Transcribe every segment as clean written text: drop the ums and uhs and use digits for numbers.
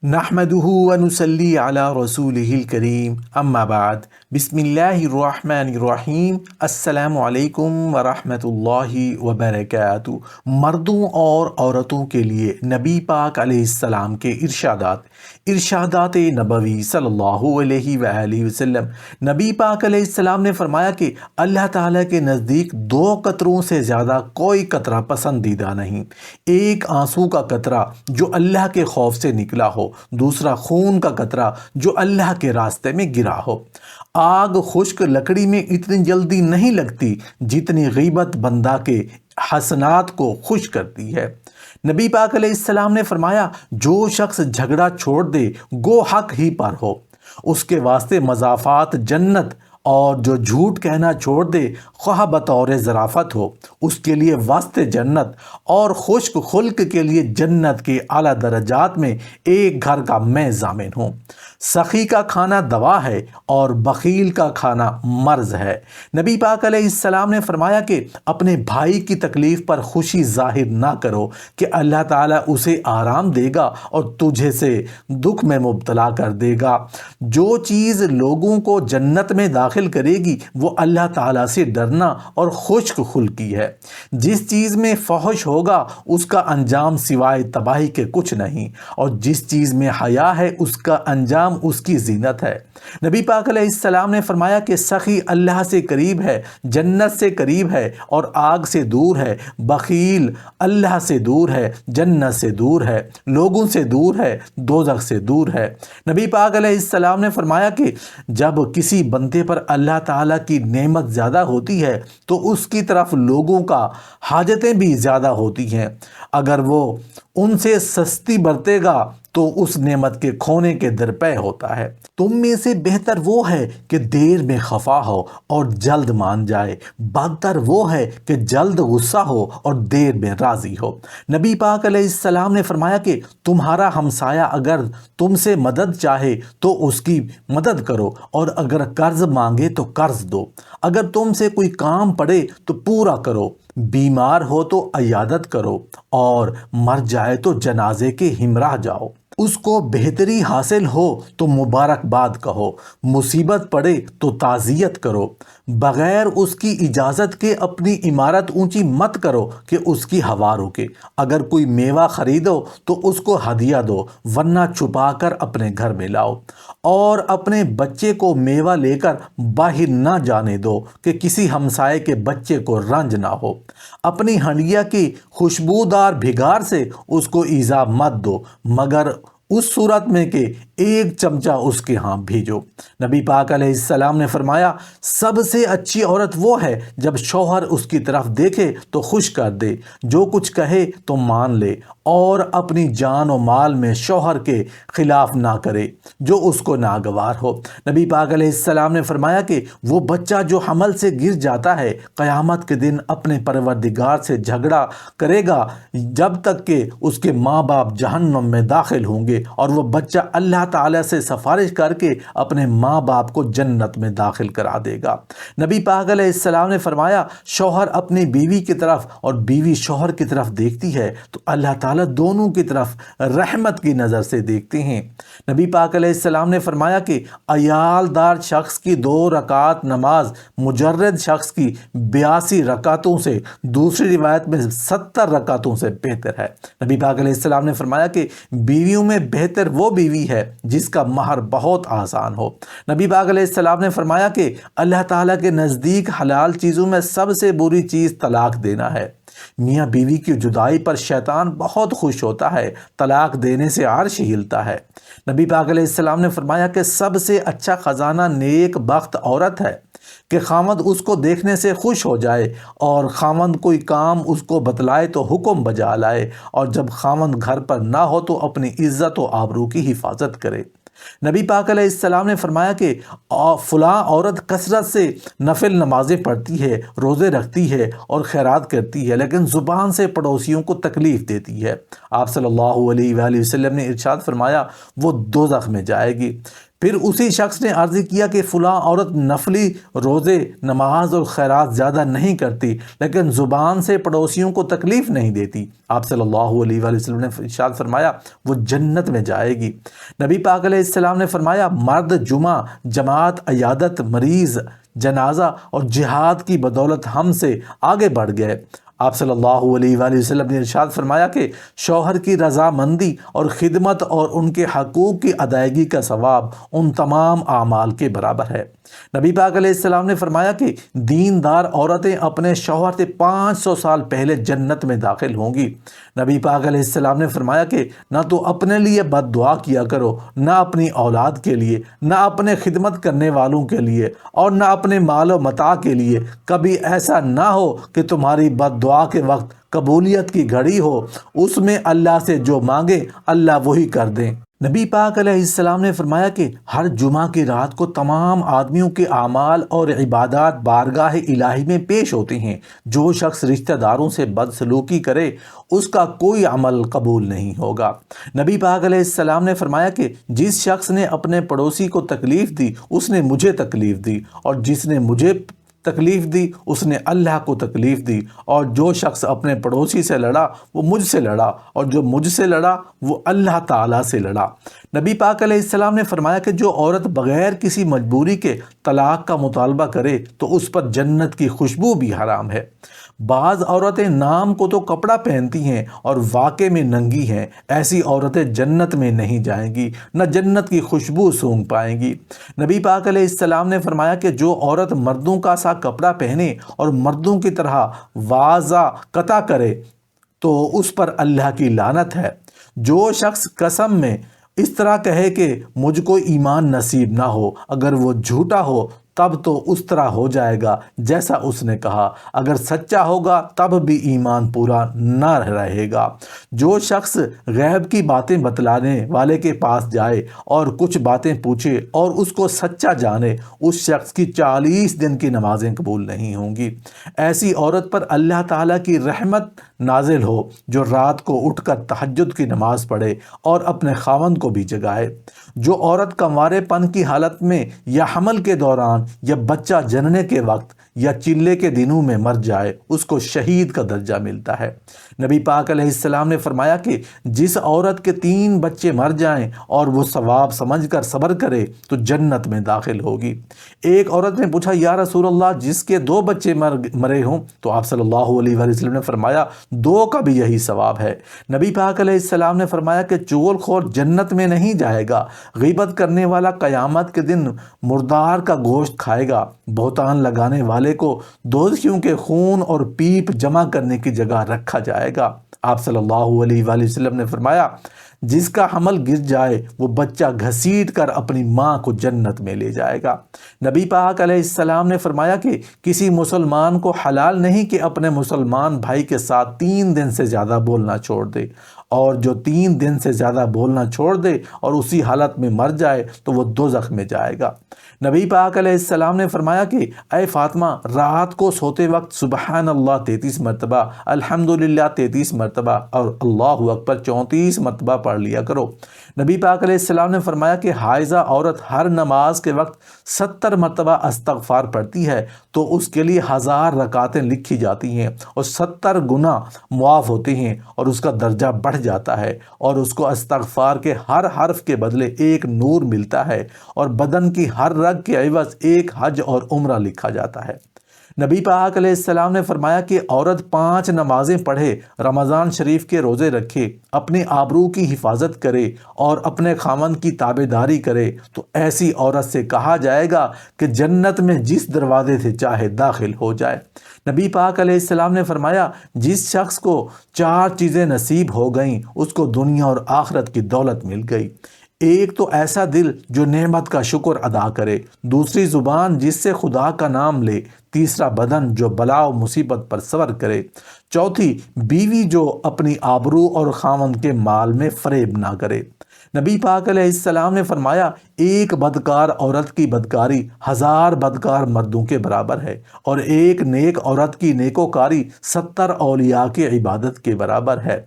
نحمده ونصلي على رسوله الكريم اما بعد بسم اللہ الرحمن الرحیم السلام علیکم ورحمۃ اللہ وبرکاتہ۔ مردوں اور عورتوں کے لیے نبی پاک علیہ السلام کے ارشادات نبوی صلی اللہ علیہ وآلہ وسلم۔ نبی پاک علیہ السلام نے فرمایا کہ اللہ تعالیٰ کے نزدیک 2 قطروں سے زیادہ کوئی قطرہ پسندیدہ نہیں۔ ایک آنسو کا قطرہ جو اللہ کے خوف سے نکلا ہو، دوسرا خون کا قطرہ جو اللہ کے راستے میں گرا ہو۔ آگ خشک لکڑی میں اتنی جلدی نہیں لگتی جتنی غیبت بندہ کے حسنات کو خشک کرتی ہے۔ نبی پاک علیہ السلام نے فرمایا، جو شخص جھگڑا چھوڑ دے گو حق ہی پر ہو، اس کے واسطے مضافات جنت، اور جو جھوٹ کہنا چھوڑ دے خواہ بطور ظرافت ہو، اس کے لیے واسطے جنت، اور خشک خلق کے لیے جنت کے اعلیٰ درجات میں ایک گھر کا میں ضامن ہوں۔ سخی کا کھانا دوا ہے اور بخیل کا کھانا مرض ہے۔ نبی پاک علیہ السلام نے فرمایا کہ اپنے بھائی کی تکلیف پر خوشی ظاہر نہ کرو کہ اللہ تعالیٰ اسے آرام دے گا اور تجھے سے دکھ میں مبتلا کر دے گا۔ جو چیز لوگوں کو جنت میں داخل کرے گی وہ اللہ تعالیٰ سے ڈرنا اور خشک خلقی ہے۔ جس چیز میں فحش ہوگا اس کا انجام سوائے تباہی کے کچھ نہیں، اور جس چیز میں حیا ہے اس کا انجام اس کی زینت ہے۔ نبی پاک علیہ السلام نے فرمایا کہ سخی اللہ سے قریب ہے، جنت سے قریب ہے اور آگ سے دور ہے۔ بخیل اللہ سے دور ہے، جنت سے دور ہے، لوگوں سے دور ہے، دوزخ سے دور ہے۔ نبی پاک علیہ السلام نے فرمایا کہ جب کسی بندے پر اللہ تعالیٰ کی نعمت زیادہ ہوتی ہے تو اس کی طرف لوگوں کا حاجتیں بھی زیادہ ہوتی ہیں۔ اگر وہ ان سے سستی برتے گا تو اس نعمت کے کھونے کے درپے ہوتا ہے۔ تم میں سے بہتر وہ ہے کہ دیر میں خفا ہو اور جلد مان جائے، بدتر وہ ہے کہ جلد غصہ ہو اور دیر میں راضی ہو۔ نبی پاک علیہ السلام نے فرمایا کہ تمہارا ہمسایہ اگر تم سے مدد چاہے تو اس کی مدد کرو، اور اگر قرض مانگے تو قرض دو۔ اگر تم سے کوئی کام پڑے تو پورا کرو، بیمار ہو تو عیادت کرو، اور مر جائے تو جنازے کے ہمراہ جاؤ۔ اس کو بہتری حاصل ہو تو مبارکباد کہو، مصیبت پڑے تو تعزیت کرو۔ بغیر اس کی اجازت کے اپنی عمارت اونچی مت کرو کہ اس کی ہوا رکے۔ اگر کوئی میوہ خریدو تو اس کو ہدیہ دو، ورنہ چھپا کر اپنے گھر میں لاؤ۔ اور اپنے بچے کو میوہ لے کر باہر نہ جانے دو کہ کسی ہمسائے کے بچے کو رنج نہ ہو۔ اپنی ہنڈیا کی خوشبودار بھگار سے اس کو ایذا مت دو، مگر اس صورت میں کہ 1 چمچہ اس کے ہاں بھیجو۔ نبی پاک علیہ السلام نے فرمایا، سب سے اچھی عورت وہ ہے جب شوہر اس کی طرف دیکھے تو خوش کر دے، جو کچھ کہے تو مان لے، اور اپنی جان و مال میں شوہر کے خلاف نہ کرے جو اس کو ناگوار ہو۔ نبی پاک علیہ السلام نے فرمایا کہ وہ بچہ جو حمل سے گر جاتا ہے قیامت کے دن اپنے پروردگار سے جھگڑا کرے گا جب تک کہ اس کے ماں باپ جہنم میں داخل ہوں گے، اور وہ بچہ اللہ تعالیٰ سے سفارش کر کے اپنے ماں باپ کو جنت میں داخل کرا دے گا۔ نبی پاک علیہ السلام نے فرمایا، شوہر اپنی بیوی کی طرف اور بیوی شوہر کی طرف دیکھتی ہے تو اللہ تعالیٰ دونوں کی طرف رحمت کی نظر سے دیکھتے ہیں۔ نبی پاک علیہ السلام نے فرمایا کہ عیال دار شخص کی 2 رکعات نماز مجرد شخص کی 82 رکعتوں سے، دوسری روایت میں 70 رکعتوں سے بہتر ہے۔ نبی پاک علیہ السلام نے فرمایا کہ بیویوں میں بہتر وہ بیوی ہے جس کا مہر بہت آسان ہو۔ نبی پاک علیہ السلام نے فرمایا کہ اللہ تعالیٰ کے نزدیک حلال چیزوں میں سب سے بری چیز طلاق دینا ہے۔ میاں بیوی کی جدائی پر شیطان بہت خوش ہوتا ہے، طلاق دینے سے عرش ہلتا ہے۔ نبی پاک علیہ السلام نے فرمایا کہ سب سے اچھا خزانہ نیک بخت عورت ہے کہ خامند اس کو دیکھنے سے خوش ہو جائے، اور خامند کوئی کام اس کو بتلائے تو حکم بجا لائے، اور جب خامند گھر پر نہ ہو تو اپنی عزت و آبرو کی حفاظت کرے۔ نبی پاک علیہ السلام نے فرمایا کہ فلاں عورت کثرت سے نفل نمازیں پڑھتی ہے، روزے رکھتی ہے اور خیرات کرتی ہے، لیکن زبان سے پڑوسیوں کو تکلیف دیتی ہے۔ آپ صلی اللہ علیہ وآلہ وسلم نے ارشاد فرمایا، وہ دوزخ میں جائے گی۔ پھر اسی شخص نے عرض کیا کہ فلاں عورت نفلی روزے، نماز اور خیرات زیادہ نہیں کرتی، لیکن زبان سے پڑوسیوں کو تکلیف نہیں دیتی۔ آپ صلی اللہ علیہ وآلہ وسلم نے ارشاد فرمایا وہ جنت میں جائے گی۔ نبی پاک علیہ السلام نے فرمایا مرد جمعہ، جماعت، عیادت، مریض، جنازہ اور جہاد کی بدولت ہم سے آگے بڑھ گئے۔ آپ صلی اللہ علیہ وآلہ وسلم نے ارشاد فرمایا کہ شوہر کی رضامندی اور خدمت اور ان کے حقوق کی ادائیگی کا ثواب ان تمام اعمال کے برابر ہے۔ نبی پاک علیہ السلام نے فرمایا کہ دیندار عورتیں اپنے شوہر سے 500 سال پہلے جنت میں داخل ہوں گی۔ نبی پاک علیہ السلام نے فرمایا کہ نہ تو اپنے لیے بد دعا کیا کرو، نہ اپنی اولاد کے لیے، نہ اپنے خدمت کرنے والوں کے لیے، اور نہ اپنے مال و متاع کے لیے۔ کبھی ایسا نہ ہو کہ تمہاری بد دعا کے وقت قبولیت کی گھڑی ہو، اس میں اللہ سے جو مانگے اللہ وہی کر دیں۔ نبی پاک علیہ السلام نے فرمایا کہ ہر جمعہ کی رات کو تمام آدمیوں کے اعمال اور عبادات بارگاہ الہی میں پیش ہوتی ہیں۔ جو شخص رشتہ داروں سے بدسلوکی کرے اس کا کوئی عمل قبول نہیں ہوگا۔ نبی پاک علیہ السلام نے فرمایا کہ جس شخص نے اپنے پڑوسی کو تکلیف دی اس نے مجھے تکلیف دی، اور جس نے مجھے تکلیف دی اس نے اللہ کو تکلیف دی، اور جو شخص اپنے پڑوسی سے لڑا وہ مجھ سے لڑا، اور جو مجھ سے لڑا وہ اللہ تعالیٰ سے لڑا۔ نبی پاک علیہ السلام نے فرمایا کہ جو عورت بغیر کسی مجبوری کے طلاق کا مطالبہ کرے تو اس پر جنت کی خوشبو بھی حرام ہے۔ بعض عورتیں نام کو تو کپڑا پہنتی ہیں اور واقع میں ننگی ہیں، ایسی عورتیں جنت میں نہیں جائیں گی، نہ جنت کی خوشبو سونگھ پائیں گی۔ نبی پاک علیہ السلام نے فرمایا کہ جو عورت مردوں کا سا کپڑا پہنے اور مردوں کی طرح واضح قطع کرے تو اس پر اللہ کی لعنت ہے۔ جو شخص قسم میں اس طرح کہے کہ مجھ کو ایمان نصیب نہ ہو، اگر وہ جھوٹا ہو تب تو اس طرح ہو جائے گا جیسا اس نے کہا، اگر سچا ہوگا تب بھی ایمان پورا نہ رہے گا۔ جو شخص غیب کی باتیں بتلانے والے کے پاس جائے اور کچھ باتیں پوچھے اور اس کو سچا جانے، اس شخص کی 40 دن کی نمازیں قبول نہیں ہوں گی۔ ایسی عورت پر اللہ تعالیٰ کی رحمت نازل ہو جو رات کو اٹھ کر تہجد کی نماز پڑھے اور اپنے خاوند کو بھی جگائے۔ جو عورت کنوارے پن کی حالت میں یا حمل کے دوران یا بچہ جننے کے وقت یا چلے کے دنوں میں مر جائے اس کو شہید کا درجہ ملتا ہے۔ نبی پاک علیہ السلام نے فرمایا کہ جس عورت کے 3 بچے مر جائیں اور وہ ثواب سمجھ کر صبر کرے تو جنت میں داخل ہوگی۔ ایک عورت نے پوچھا یا رسول اللہ جس کے 2 بچے مرے ہوں؟ تو آپ صلی اللہ علیہ وآلہ وسلم نے فرمایا 2 کا بھی یہی ثواب ہے۔ نبی پاک علیہ السلام نے فرمایا کہ چغل خور جنت میں نہیں جائے گا، غیبت کرنے والا قیامت کے دن مردار کا گوشت کھائے گا، بہتان لگانے والے کو دوزخیوں کے خون اور پیپ جمع کرنے کی جگہ رکھا جائے گا۔ آپ صلی اللہ علیہ وآلہ وسلم نے فرمایا جس کا حمل گر جائے وہ بچہ گھسیٹ کر اپنی ماں کو جنت میں لے جائے گا۔ نبی پاک علیہ السلام نے فرمایا کہ کسی مسلمان کو حلال نہیں کہ اپنے مسلمان بھائی کے ساتھ 3 دن سے زیادہ بولنا چھوڑ دے، اور جو 3 دن سے زیادہ بولنا چھوڑ دے اور اسی حالت میں مر جائے تو وہ دوزخ میں جائے گا۔ نبی پاک علیہ السلام نے فرمایا کہ اے فاطمہ رات کو سوتے وقت سبحان اللہ 33 مرتبہ، الحمدللہ 33 مرتبہ اور اللہ اکبر 34 مرتبہ پڑھ لیا کرو۔ نبی پاک علیہ السلام نے فرمایا کہ حائضہ عورت ہر نماز کے وقت 70 مرتبہ استغفار پڑھتی ہے تو اس کے لیے 1000 رکعتیں لکھی جاتی ہیں اور 70 گناہ معاف ہوتے ہیں اور اس کا درجہ بڑھ جاتا ہے، اور اس کو استغفار کے ہر حرف کے بدلے 1 نور ملتا ہے، اور بدن کی ہر رگ کے عوض 1 حج اور عمرہ لکھا جاتا ہے۔ نبی پاک علیہ السلام نے فرمایا کہ عورت 5 نمازیں پڑھے، رمضان شریف کے روزے رکھے، اپنی آبرو کی حفاظت کرے اور اپنے خاوند کی تابعداری کرے تو ایسی عورت سے کہا جائے گا کہ جنت میں جس دروازے سے چاہے داخل ہو جائے۔ نبی پاک علیہ السلام نے فرمایا جس شخص کو 4 چیزیں نصیب ہو گئیں اس کو دنیا اور آخرت کی دولت مل گئی۔ ایک تو ایسا دل جو نعمت کا شکر ادا کرے، دوسری زبان جس سے خدا کا نام لے، تیسرا بدن جو بلا و مصیبت پر صبر کرے، چوتھی بیوی جو اپنی آبرو اور خاوند کے مال میں فریب نہ کرے۔ نبی پاک علیہ السلام نے فرمایا ایک بدکار عورت کی بدکاری 1000 بدکار مردوں کے برابر ہے، اور ایک نیک عورت کی نیکوکاری 70 اولیاء کی عبادت کے برابر ہے۔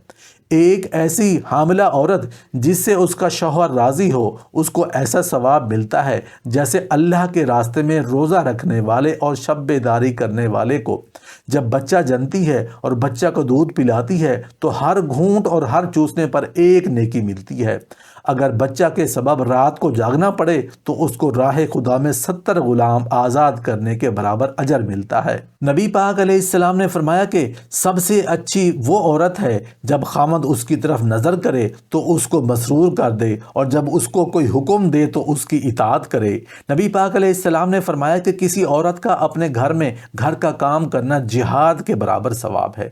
ایک ایسی حاملہ عورت جس سے اس کا شوہر راضی ہو، اس کو ایسا ثواب ملتا ہے جیسے اللہ کے راستے میں روزہ رکھنے والے اور شب بیداری کرنے والے کو۔ جب بچہ جنتی ہے اور بچہ کو دودھ پلاتی ہے تو ہر گھونٹ اور ہر چوسنے پر ایک نیکی ملتی ہے۔ اگر بچہ کے سبب رات کو جاگنا پڑے تو اس کو راہ خدا میں 70 غلام آزاد کرنے کے برابر اجر ملتا ہے۔ نبی پاک علیہ السلام نے فرمایا کہ سب سے اچھی وہ عورت ہے جب خامد اس کی طرف نظر کرے تو اس کو مسرور کر دے، اور جب اس کو کوئی حکم دے تو اس کی اطاعت کرے۔ نبی پاک علیہ السلام نے فرمایا کہ کسی عورت کا اپنے گھر میں گھر کا کام کرنا جہاد کے برابر ثواب ہے۔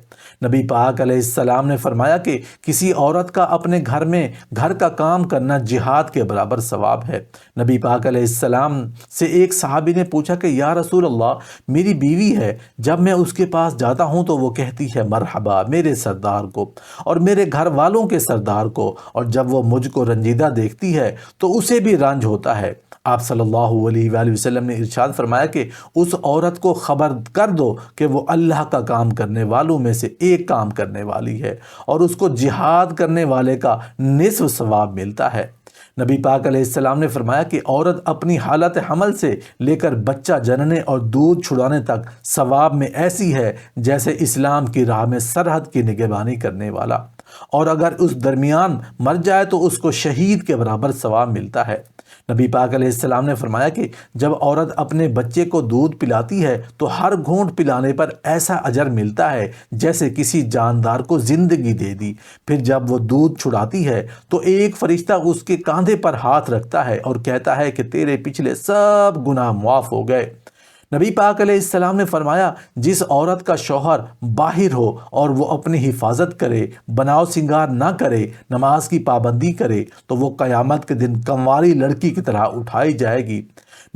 نبی پاک علیہ السلام نے فرمایا کہ کسی عورت کا اپنے گھر میں گھر کا کام کرنا جہاد کے برابر ثواب ہے۔ نبی پاک علیہ السلام سے ایک صحابی نے پوچھا کہ یا رسول اللہ، میری بیوی ہے، جب میں اس کے پاس جاتا ہوں تو وہ کہتی ہے مرحبا میرے سردار کو اور میرے گھر والوں کے سردار کو، اور جب وہ مجھ کو رنجیدہ دیکھتی ہے تو اسے بھی رنج ہوتا ہے۔ آپ صلی اللہ علیہ وآلہ وسلم نے ارشاد فرمایا کہ اس عورت کو خبر کر دو کہ وہ اللہ کا کام کرنے والوں میں سے ایک کام کرنے والی ہے، اور اس کو جہاد کرنے والے کا نصف ثواب ملتا ہے۔ نبی پاک علیہ السلام نے فرمایا کہ عورت اپنی حالت حمل سے لے کر بچہ جننے اور دودھ چھڑانے تک ثواب میں ایسی ہے جیسے اسلام کی راہ میں سرحد کی نگہبانی کرنے والا، اور اگر اس درمیان مر جائے تو اس کو شہید کے برابر ثواب ملتا ہے۔ نبی پاک علیہ السلام نے فرمایا کہ جب عورت اپنے بچے کو دودھ پلاتی ہے تو ہر گھونٹ پلانے پر ایسا اجر ملتا ہے جیسے کسی جاندار کو زندگی دے دی۔ پھر جب وہ دودھ چھڑاتی ہے تو ایک فرشتہ اس کے کاندھے پر ہاتھ رکھتا ہے اور کہتا ہے کہ تیرے پچھلے سب گناہ معاف ہو گئے۔ نبی پاک علیہ السلام نے فرمایا جس عورت کا شوہر باہر ہو اور وہ اپنی حفاظت کرے، بناؤ سنگار نہ کرے، نماز کی پابندی کرے تو وہ قیامت کے دن کنواری لڑکی کی طرح اٹھائی جائے گی۔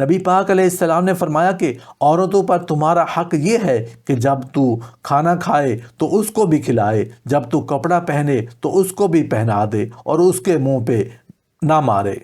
نبی پاک علیہ السلام نے فرمایا کہ عورتوں پر تمہارا حق یہ ہے کہ جب تو کھانا کھائے تو اس کو بھی کھلائے، جب تو کپڑا پہنے تو اس کو بھی پہنا دے، اور اس کے منہ پہ نہ مارے۔